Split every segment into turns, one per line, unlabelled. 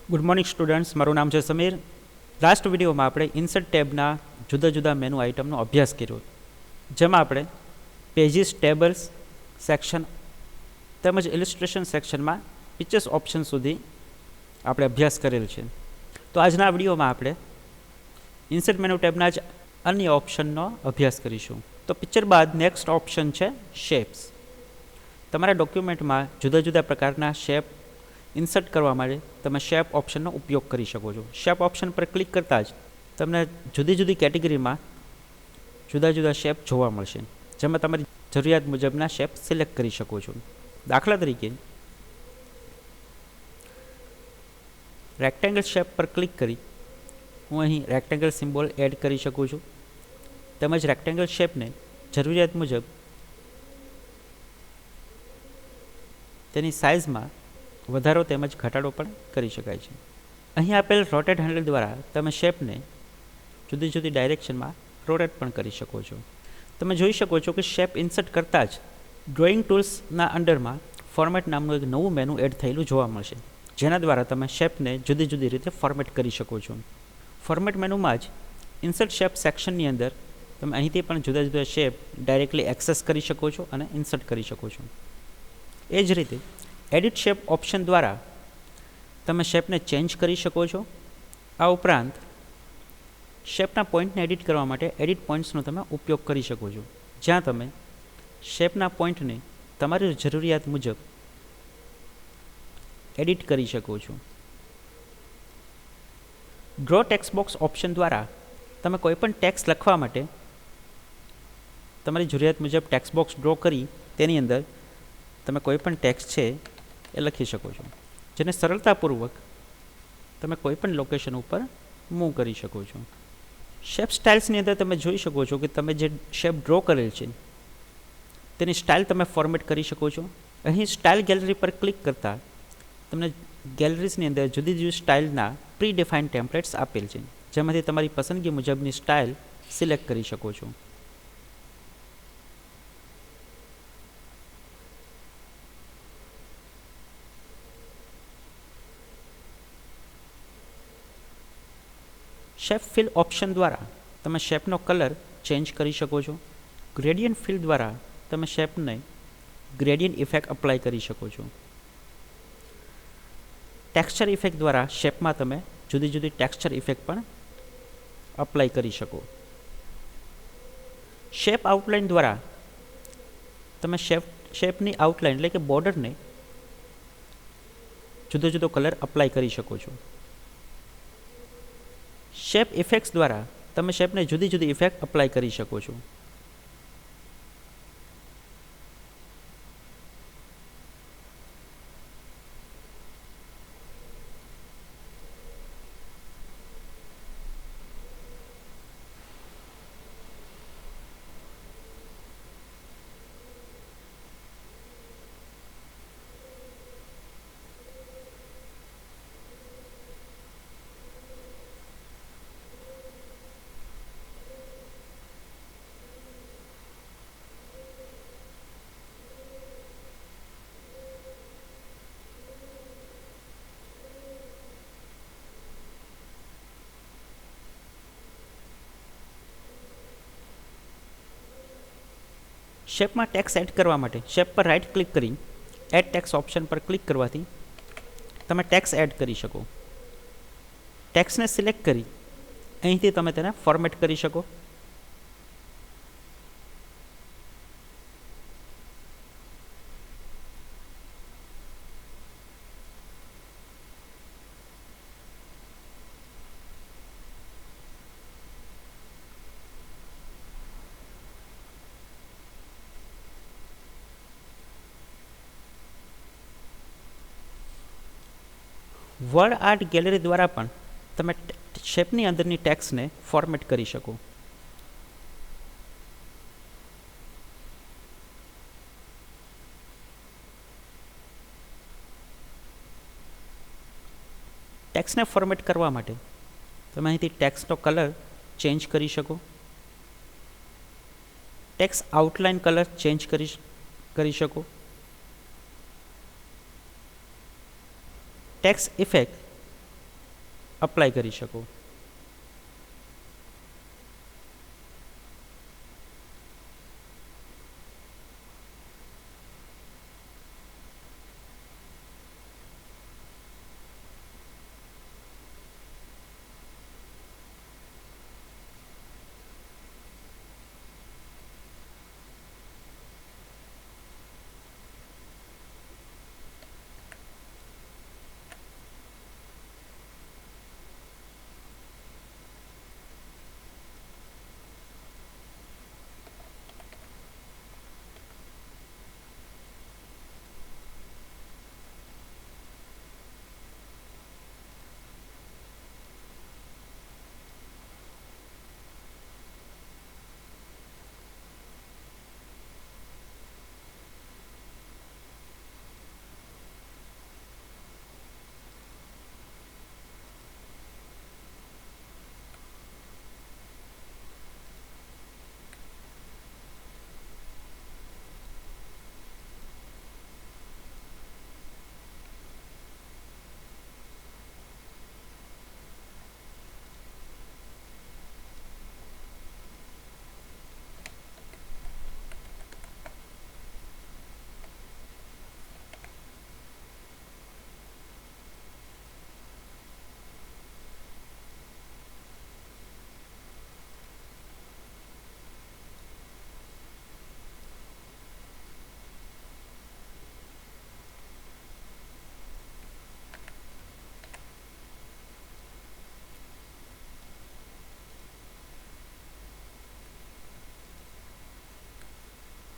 Good morning students, મારું નામ છે સમીર. લાસ્ટ વિડીયોમાં આપણે ઇન્સર્ટ ટેબના જુદા જુદા મેનુ આઇટમનો અભ્યાસ કર્યો, જેમાં આપણે પેજીસ, ટેબલ્સ, સેક્શન તેમજ ઇલિસ્ટ્રેશન સેક્શનમાં પિક્ચર્સ ઓપ્શન સુધી આપણે અભ્યાસ કરેલ છે. તો આજના વિડીયોમાં આપણે ઇન્સર્ટ મેનુ ટેબના જ અન્ય ઓપ્શનનો અભ્યાસ કરીશું. તો પિક્ચર બાદ નેક્સ્ટ ઓપ્શન છે શેપ્સ. તમારા ડોક્યુમેન્ટમાં જુદા જુદા પ્રકારના શેપ ઇન્સર્ટ કરવા માટે તમે શેપ ઓપ્શનનો ઉપયોગ કરી શકો છો. શેપ ઓપ્શન પર ક્લિક કરતાં જ તમને જુદી જુદી કેટેગરીમાં જુદા જુદા શેપ જોવા મળશે, જેમાં તમારી જરૂરિયાત મુજબના શેપ સિલેક્ટ કરી શકો છો. દાખલા તરીકે રેક્ટેંગલ શેપ પર ક્લિક કરી હું અહીં રેક્ટેંગલ સિમ્બોલ એડ કરી શકું છું. તેમજ રેક્ટેંગલ શેપને જરૂરિયાત મુજબ તેની સાઇઝમાં વધારો તેમજ ઘટાડો પણ કરી શકાય છે. અહીં આપેલ રોટેટ હેન્ડલ દ્વારા તમે શેપને જુદી જુદી ડાયરેક્શનમાં રોટેટ પણ કરી શકો છો. તમે જોઈ શકો છો કે શેપ ઇન્સર્ટ કરતાં જ ડ્રોઈંગ ટૂલ્સના અંડરમાં ફોર્મેટ નામનું એક નવું મેનુ એડ થયેલું જોવા મળશે, જેના દ્વારા તમે શેપને જુદી જુદી રીતે ફોર્મેટ કરી શકો છો. ફોર્મેટ મેનુમાં જ ઇન્સર્ટ શેપ સેક્શનની અંદર તમે અહીંથી પણ જુદા જુદા શેપ ડાયરેક્ટલી એક્સેસ કરી શકો છો અને ઇન્સર્ટ કરી શકો છો. એ જ રીતે એડિટ શેપ ઓપ્શન દ્વારા તમે શેપને ચેન્જ કરી શકો છો. આ ઉપરાંત શેપના પોઈન્ટને એડિટ કરવા માટે એડિટ પોઈન્ટ્સનો તમે ઉપયોગ કરી શકો છો, જ્યાં તમે શેપના પોઈન્ટને તમારી જરૂરિયાત મુજબ એડિટ કરી શકો છો. ડ્રો ટેક્સ્ટ બોક્સ ઓપ્શન દ્વારા તમે કોઈપણ ટેક્સ્ટ લખવા માટે તમારી જરૂરિયાત મુજબ ટેક્સ્ટ બોક્સ ડ્રો કરી તેની અંદર તમે કોઈપણ ટેક્સ્ટ છે એ લખી શકો છો, જેને સરળતાપૂર્વક તમે કોઈપણ લોકેશન ઉપર મૂવ કરી શકો છો. શેપ સ્ટાઇલ્સની અંદર તમે જોઈ શકો છો કે તમે જે શેપ ડ્રો કરેલ છે તેની સ્ટાઇલ તમે ફોર્મેટ કરી શકો છો. અહીં સ્ટાઇલ ગેલેરી પર ક્લિક કરતાં તમને ગેલેરીઝની અંદર જુદી જુદી સ્ટાઇલના પ્રી ડિફાઇન્ડ ટેમ્પલેટ્સ આપેલ છે, જેમાંથી તમારી પસંદગી મુજબની સ્ટાઇલ સિલેક્ટ કરી શકો છો. શેપ ફિલ ઓપ્શન દ્વારા તમે શેપનો કલર ચેન્જ કરી શકો છો. ગ્રેડિયન્ટ ફિલ દ્વારા તમે શેપને ગ્રેડિયન્ટ ઇફેક્ટ અપ્લાય કરી શકો છો. ટેક્સચર ઇફેક્ટ દ્વારા શેપમાં તમે જુદી જુદી ટેક્સચર ઇફેક્ટ પણ અપ્લાય કરી શકો. શેપ આઉટલાઇન દ્વારા તમે શેપની આઉટલાઇન એટલે કે બોર્ડરને જુદો જુદો કલર અપ્લાય કરી શકો છો. શેપ ઇફેક્ટ્સ દ્વારા તમે શેપને જુદી જુદી ઇફેક્ટ અપ્લાય કરી શકો છો. શેપમાં ટેક્સ્ટ એડ કરવા માટે શેપ પર રાઇટ ક્લિક કરી એડ ટેક્સ્ટ ઓપ્શન પર ક્લિક કરવાથી તમે ટેક્સ્ટ એડ કરી શકો. ટેક્સ્ટને સિલેક્ટ કરી અહીંથી તમે તેને ફોર્મેટ કરી શકો. વર્ડ આર્ટ ગેલેરી દ્વારા પણ તમે શેપની અંદરની ટેક્સ્ટને ફોર્મેટ કરી શકો. ટેક્સ્ટને ફોર્મેટ કરવા માટે તમે અહીંથી ટેક્સ્ટનો કલર ચેન્જ કરી શકો. ટેક્સ્ટ આઉટલાઇન કલર ચેન્જ કરી શકો. ટેક્સ્ટ ઇફેક્ટ અપ્લાય કરી શકો.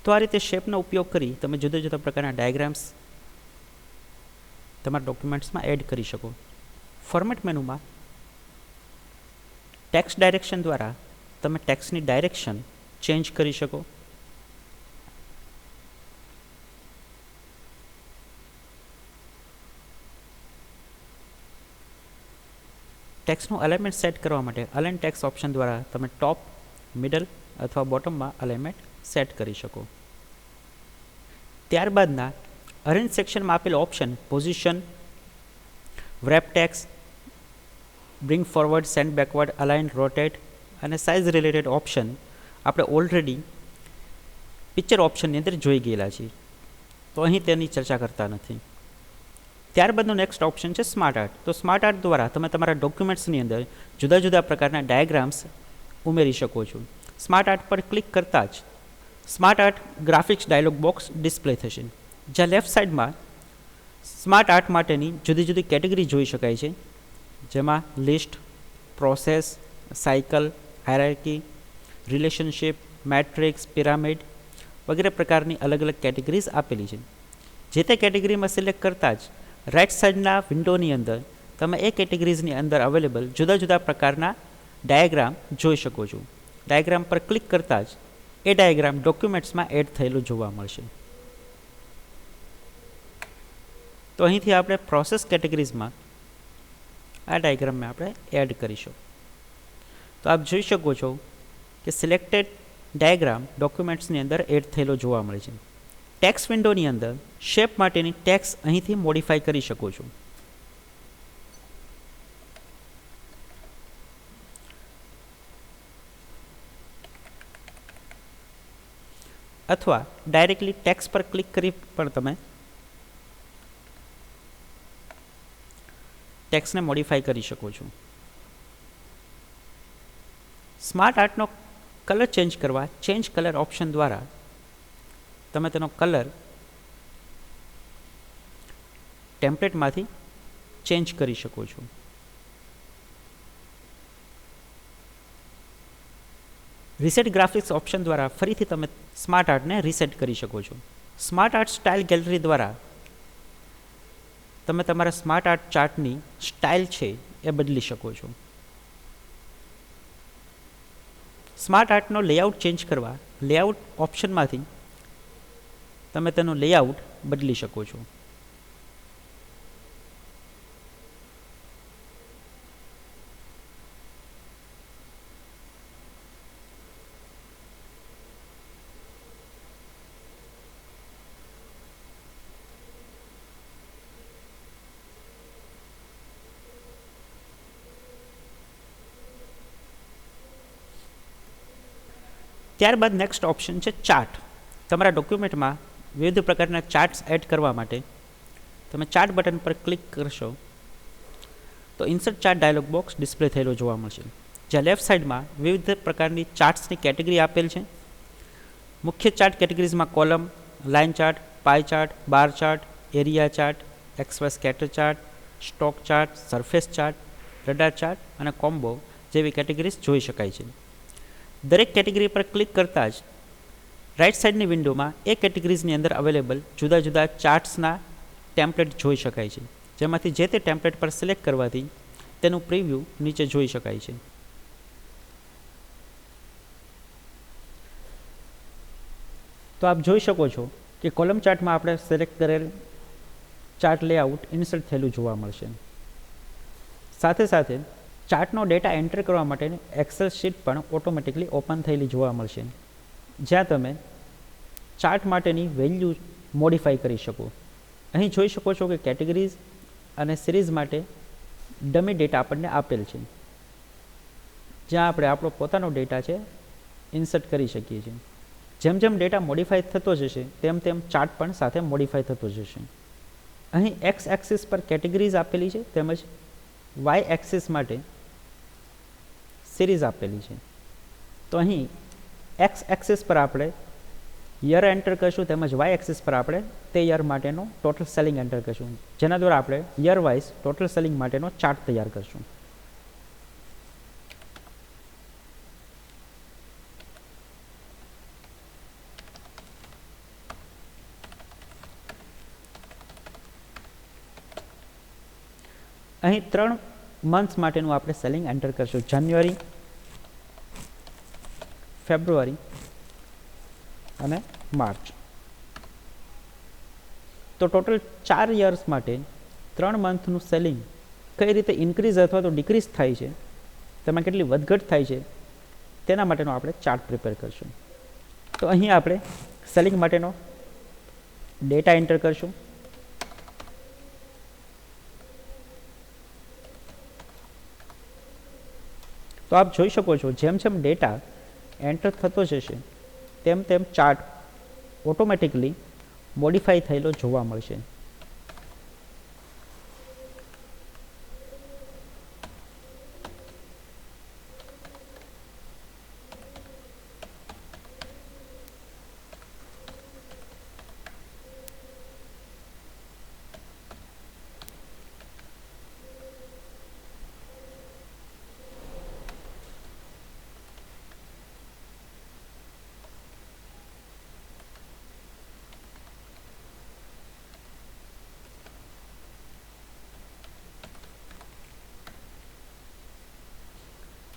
તો આ રીતે શેપનો ઉપયોગ કરી તમે જુદા જુદા પ્રકારના ડાયાગ્રામ્સ તમારા ડોક્યુમેન્ટ્સમાં એડ કરી શકો. ફોર્મેટ મેનુમાં ટેક્સ્ટ ડાયરેક્શન દ્વારા તમે ટેક્સ્ટની ડાયરેક્શન ચેન્જ કરી શકો. ટેક્સ્ટનું અલાઇનમેન્ટ સેટ કરવા માટે અલાઇન ટેક્સ્ટ ઓપ્શન દ્વારા તમે ટોપ, મિડલ અથવા બોટમમાં અલાઇનમેન્ટ સેટ કરી શકો. ત્યારબાદના અરેન્જ સેક્શનમાં આપેલ option position, wrap text, bring forward, send backward, align, rotate અને સાઇઝ રિલેટેડ ઓપ્શન આપણે ઓલરેડી પિક્ચર ઓપ્શનની અંદર જોઈ ગયેલા છીએ, તો અહીં તેની ચર્ચા કરતા નથી. ત્યારબાદનું નેક્સ્ટ ઓપ્શન છે સ્માર્ટ આર્ટ. તો સ્માર્ટ આર્ટ દ્વારા તમે તમારા ડોક્યુમેન્ટ્સની અંદર જુદા જુદા પ્રકારના ડાયાગ્રામ્સ ઉમેરી શકો છો. સ્માર્ટ આર્ટ પર ક્લિક કરતાં જ smart art graphics dialog box display થશે, જ્યાં લેફ્ટ સાઈડમાં સ્માર્ટ આર્ટ માટેની જુદી જુદી કેટેગરી જોઈ શકાય છે, જેમાં list, process, cycle, hierarchy, relationship, matrix, pyramid વગેરે પ્રકારની અલગ અલગ કેટેગરીઝ આપેલી છે. જે તે કેટેગરીમાં સિલેક્ટ કરતાં જ રાઇટ સાઈડના વિન્ડોની અંદર તમે એ કેટેગરીઝની અંદર અવેલેબલ જુદા જુદા પ્રકારના ડાયાગ્રામ જોઈ શકો છો. ડાયાગ્રામ પર ક્લિક કરતાં જ એ ડાયાગ્રામ ડોક્યુમેન્ટ્સમાં એડ થયેલું જોવા મળશે. તો અહીંથી આપણે પ્રોસેસ કેટેગરીઝમાં આ ડાયાગ્રામને આપણે એડ કરીશું. તો આપ જોઈ શકો છો કે સિલેક્ટેડ ડાયાગ્રામ ડોક્યુમેન્ટ્સની અંદર એડ થયેલો જોવા મળે છે. ટેક્સ્ટ વિન્ડોની અંદર શેપ માટેની ટેક્સ્ટ અહીંથી મોડિફાઈ કરી શકો છો. અથવા ડાયરેક્ટલી ટેક્સ્ટ પર ક્લિક કરી પણ તમે ટેક્સ્ટને મોડિફાઈ કરી શકો છો. સ્માર્ટ આર્ટનો કલર ચેન્જ કરવા ચેન્જ કલર ઓપ્શન દ્વારા તમે તેનો કલર ટેમ્પલેટમાંથી ચેન્જ કરી શકો છો. રીસેટ ગ્રાફિક્સ ઓપ્શન દ્વારા ફરીથી તમે સ્માર્ટ આર્ટને રીસેટ કરી શકો છો. સ્માર્ટ આર્ટ સ્ટાઇલ ગેલેરી દ્વારા તમે તમારા સ્માર્ટ આર્ટ ચાર્ટની સ્ટાઇલ છે એ બદલી શકો છો. સ્માર્ટ આર્ટનો લેઆઉટ ચેન્જ કરવા લેઆઉટ ઓપ્શનમાંથી તમે તેનું લેઆઉટ બદલી શકો છો. ત્યારબાદ નેક્સ્ટ ઓપ્શન છે ચાર્ટ. તમારા ડોક્યુમેન્ટમાં વિવિધ પ્રકારના ચાર્ટ્સ એડ કરવા માટે તમે ચાર્ટ બટન પર ક્લિક કરશો તો insert chart dialog box display થયેલો જોવા મળશે, જ્યાં લેફ્ટ સાઇડમાં વિવિધ પ્રકારની ચાર્ટ્સની કેટેગરી આપેલ છે. મુખ્ય ચાર્ટ કેટેગરીઝમાં column, line chart, pie chart, bar chart, area chart, XY scatter chart, stock chart, surface chart, radar chart અને કોમ્બો જેવી કેટેગરીઝ જોઈ શકાય છે. દરેક કેટેગરી પર ક્લિક કરતાં જ રાઇટ સાઇડની વિન્ડોમાં એ કેટેગરીઝની અંદર અવેલેબલ જુદા જુદા ચાર્ટ્સના ટેમ્પલેટ જોઈ શકાય છે, જેમાંથી જે તે ટેમ્પલેટ પર સિલેક્ટ કરવાથી તેનું પ્રિવ્યૂ નીચે જોઈ શકાય છે. તો આપ જોઈ શકો છો કે કોલમ ચાર્ટમાં આપણે સિલેક્ટ કરેલ ચાર્ટ લેઆઉટ ઇન્સર્ટ થયેલું જોવા મળશે. સાથે સાથે ચાર્ટનો ડેટા એન્ટર કરવા માટેની એક્સેલ શીટ પણ ઓટોમેટિકલી ઓપન થયેલી જોવા મળશે, જ્યાં તમે ચાર્ટ માટેની વેલ્યુ મોડિફાઈ કરી શકો. અહીં જોઈ શકો છો કે કેટેગરીઝ અને સિરીઝ માટે ડમી ડેટા આપણને આપેલ છે, જ્યાં આપણે આપણો પોતાનો ડેટા છે ઇન્સર્ટ કરી શકીએ છીએ. જેમ જેમ ડેટા મોડિફાઈ થતો જશે તેમ તેમ ચાર્ટ પણ સાથે મોડિફાઈ થતો જશે. અહીં એક્સ એક્સિસ પર કેટેગરીઝ આપેલી છે તેમજ વાય એક્સિસ માટે સિરીઝ આપેલી છે. તો અહીં એક્સ એક્સિસ પર આપણે યર એન્ટર કરશું તેમજ વાય એક્સિસ પર આપણે તે યર માટેનો ટોટલ સેલિંગ એન્ટર કરશું, જેના દ્વારા આપણે યર વાઇઝ ટોટલ સેલિંગ માટેનો ચાર્ટ તૈયાર કરશું. અહીં 3 મંથ્સ માટેનું આપણે સેલિંગ એન્ટર કરશું, જાન્યુઆરી, ફેબ્રુઆરી અને માર્ચ. તો ટોટલ 4 યર્સ માટે 3 મંથનું સેલિંગ કઈ રીતે ઇન્ક્રીઝ અથવા તો ડિક્રીઝ થાય છે, તેમાં કેટલી વધઘટ થાય છે, તેના માટેનો આપણે ચાર્ટ પ્રિપેર કરશું. તો અહીં આપણે સેલિંગ માટેનો ડેટા એન્ટર કરશું. તો આપ જોઈ શકો છો જેમ જેમ ડેટા એન્ટર થતો જશે તેમ તેમ ચાર્ટ ઓટોમેટિકલી મોડિફાઈ થયેલો જોવા મળશે.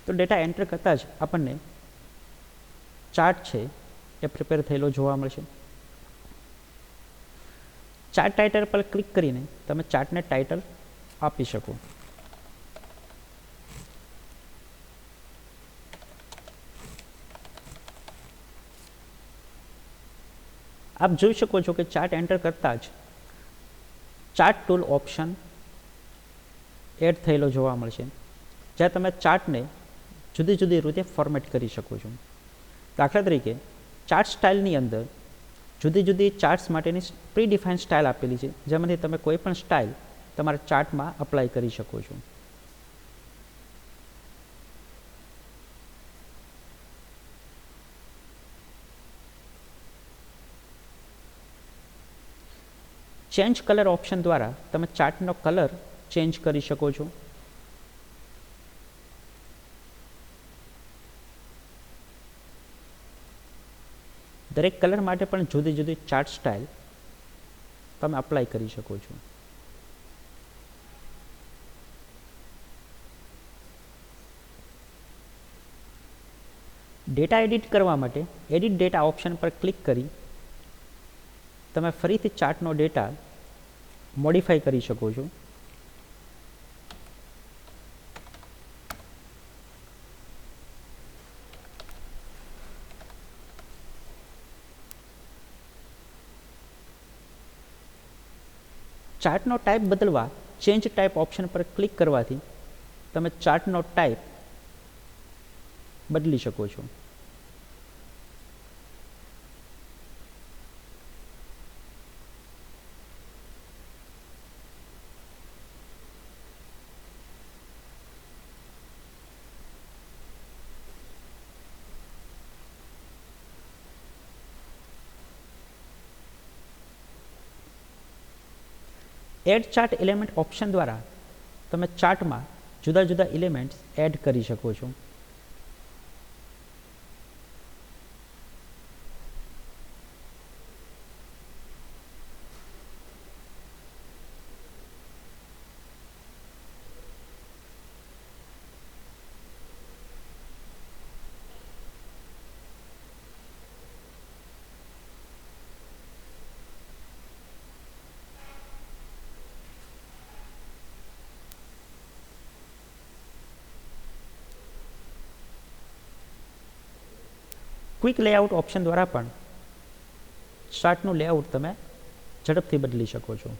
તો ડેટા એન્ટર કરતાં જ આપણને ચાર્ટ છે એ પ્રિપેર થયેલો જોવા મળશે. ચાર્ટ ટાઇટલ પર ક્લિક કરીને તમે ચાર્ટને ટાઇટલ આપી શકો. આપ જોઈ શકો છો કે ચાર્ટ એન્ટર કરતાં જ ચાર્ટ ટૂલ ઓપ્શન એડ થયેલો જોવા મળશે, જ્યાં તમે ચાર્ટને જુદી જુદી રીતે ફોર્મેટ કરી શકો છો. દાખલા તરીકે ચાર્ટ સ્ટાઇલની અંદર જુદી જુદી ચાર્ટ્સ માટેની પ્રી ડિફાઇન સ્ટાઇલ આપેલી છે, જેમાંથી તમે કોઈ પણ સ્ટાઇલ તમારા ચાર્ટમાં અપ્લાય કરી શકો છો. ચેન્જ કલર ઓપ્શન દ્વારા તમે ચાર્ટનો કલર ચેન્જ કરી શકો છો. દરેક કલર માટે પણ જુદી જુદી ચાર્ટ સ્ટાઇલ તમે અપ્લાય કરી શકો છો. ડેટા એડિટ કરવા માટે એડિટ ડેટા ઓપ્શન પર ક્લિક કરી તમે ફરીથી ચાર્ટનો ડેટા મોડિફાઈ કરી શકો છો. ચાર્ટનો ટાઈપ બદલવા ચેન્જ ટાઈપ ઓપ્શન પર ક્લિક કરવાથી તમે ચાર્ટનો ટાઈપ બદલી શકો છો. એડ ચાર્ટ એલિમેન્ટ ઓપ્શન દ્વારા તમે ચાર્ટમાં જુદા જુદા એલિમેન્ટ્સ એડ કરી શકો છો. ક્વિક લેઆઉટ ઓપ્શન દ્વારા પણ ચાર્ટનું લેઆઉટ તમે ઝડપથી બદલી શકો છો.